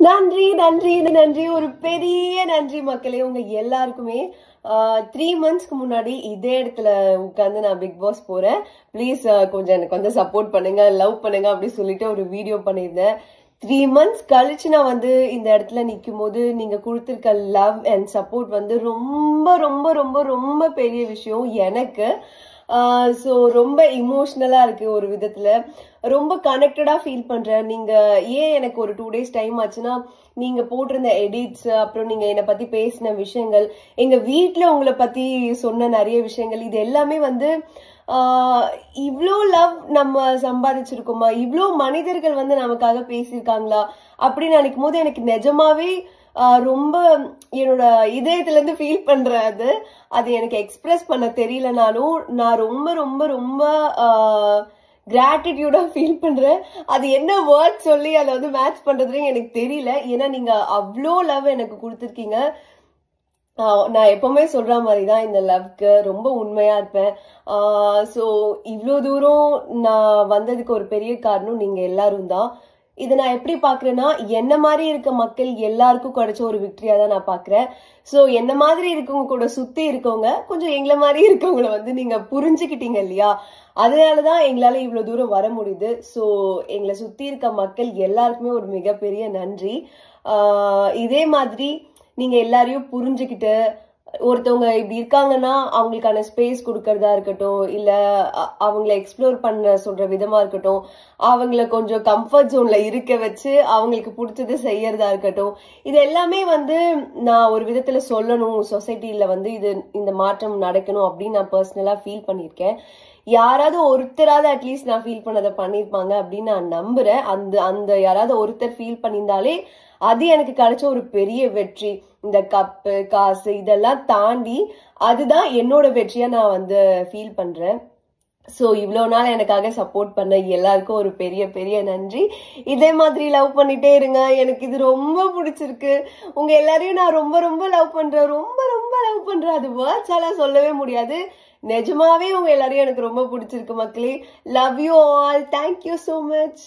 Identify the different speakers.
Speaker 1: நன்றி நன்றி நன்றி ஒரு பெரிய நன்றி மக்களே. உங்க எல்லாருக்குமே 3 monthsக்கு முன்னாடி இதே இடத்துல உட்கார்ந்து நான் பிக் பாஸ் போறேன், ப்ளீஸ் கொஞ்சம் எனக்கு வந்து சப்போர்ட் பண்ணுங்க, லவ் பண்ணுங்க அப்படி சொல்லிட்டு ஒரு வீடியோ பண்ணியிருந்தேன். 3 months கழிச்சு நான் வந்து இந்த இடத்துல நிக்கும் போது நீங்க கொடுத்திருக்க லவ் அண்ட் சப்போர்ட் வந்து ரொம்ப ரொம்ப ரொம்ப ரொம்ப பெரிய விஷயம் எனக்கு. ஸோ ரொம்ப இமோஷனலா இருக்கு, ஒரு விதத்துல ரொம்ப கனெக்டடா ஃபீல் பண்றேன். நீங்க ஏன் எனக்கு ஒரு 2 days டைம் ஆச்சுன்னா, நீங்க போட்டிருந்த எடிட்ஸ், அப்புறம் நீங்க என்னை பத்தி பேசின விஷயங்கள், எங்க வீட்டுல உங்களை பத்தி சொன்ன நிறைய விஷயங்கள், இது எல்லாமே வந்து இவ்ளோ லவ் நம்ம சம்பாதிச்சிருக்கோமா, இவ்ளோ மனிதர்கள் வந்து நமக்காக பேசியிருக்காங்களா அப்படின்னு நினைக்கும் போது எனக்கு நிஜமாவே ரொம்ப என்னோட இதயத்துல இருந்து ஃபீல் பண்றேன். அது எனக்கு எக்ஸ்பிரஸ் பண்ண தெரியலனாலும் நான் ரொம்ப ரொம்ப ரொம்ப கிராட்டிடியூடா ஃபீல் பண்றேன். அது என்ன வேர்ட் சொல்லி அதை வந்து மேட்ச் பண்றதுன்னு எனக்கு தெரியல. ஏன்னா நீங்க அவ்வளோ லவ் எனக்கு கொடுத்துருக்கீங்க. நான் எப்பவுமே சொல்ற மாதிரிதான் இந்த லவ்க்கு ரொம்ப உண்மையா இருப்பேன். ஸோ இவ்வளோ தூரம் நான் வந்ததுக்கு ஒரு பெரிய காரணம் நீங்க எல்லாரும் தான். இதை நான் எப்படி பாக்குறேன்னா, என்ன மாதிரி இருக்க மக்கள் எல்லாருக்கும் கிடைச்ச ஒரு விக்டரியா தான் நான் பாக்குறேன். சோ என்ன மாதிரி இருக்கவங்க கூட சுத்தி இருக்கவங்க கொஞ்சம் எங்களை மாதிரி இருக்கவங்கள வந்து நீங்க புரிஞ்சுக்கிட்டீங்க இல்லையா, அதனாலதான் எங்களால இவ்வளவு தூரம் வர முடியுது. சோ எங்களை சுத்தி இருக்க மக்கள் எல்லாருக்குமே ஒரு மிகப்பெரிய நன்றி. இதே மாதிரி நீங்க எல்லாரையும் புரிஞ்சுக்கிட்டு ஒருத்தவங்க இப்படி இருக்காங்கன்னா அவங்களுக்கான ஸ்பேஸ் கொடுக்கறதா இருக்கட்டும், இல்ல அவங்களை எக்ஸ்ப்ளோர் பண்ண சொல்ற விதமா இருக்கட்டும், அவங்கள கொஞ்சம் கம்ஃபர்ட் ஜோன்ல இருக்க வச்சு அவங்களுக்கு பிடிச்சது செய்யறதா இருக்கட்டும், இது எல்லாமே வந்து நான் ஒரு விதத்துல சொல்லணும். சொசைட்டில வந்து இந்த மாற்றம் நடக்கணும் அப்படின்னு நான் பர்சனலா ஃபீல் பண்ணிருக்கேன். யாராவது ஒருத்தராவது அட்லீஸ்ட் நான் ஃபீல் பண்ணதை பண்ணிருப்பாங்க அப்படின்னு நான் நம்புறேன். அந்த யாராவது ஒருத்தர் ஃபீல் பண்ணியிருந்தாலே அது எனக்கு கிடைச்ச ஒரு பெரிய வெற்றி. இந்த கப்பு காசு இதெல்லாம் தாண்டி அதுதான் என்னோட வெற்றியா நான் வந்து ஃபீல் பண்றேன். சோ இவ்வளவு நாள் எனக்காக சப்போர்ட் பண்ண எல்லாருக்கும் ஒரு பெரிய பெரிய நன்றி. இதே மாதிரி லவ் பண்ணிட்டே இருங்க. எனக்கு இது ரொம்ப பிடிச்சிருக்கு. உங்க எல்லாரையும் நான் ரொம்ப ரொம்ப லவ் பண்றேன், ரொம்ப ரொம்ப லவ் பண்றேன். அது வேர்ட்ஸால சொல்லவே முடியாது. நிஜமாவே உங்க எல்லாரையும் எனக்கு ரொம்ப பிடிச்சிருக்கு மக்களே. Love you all. Thank you so much.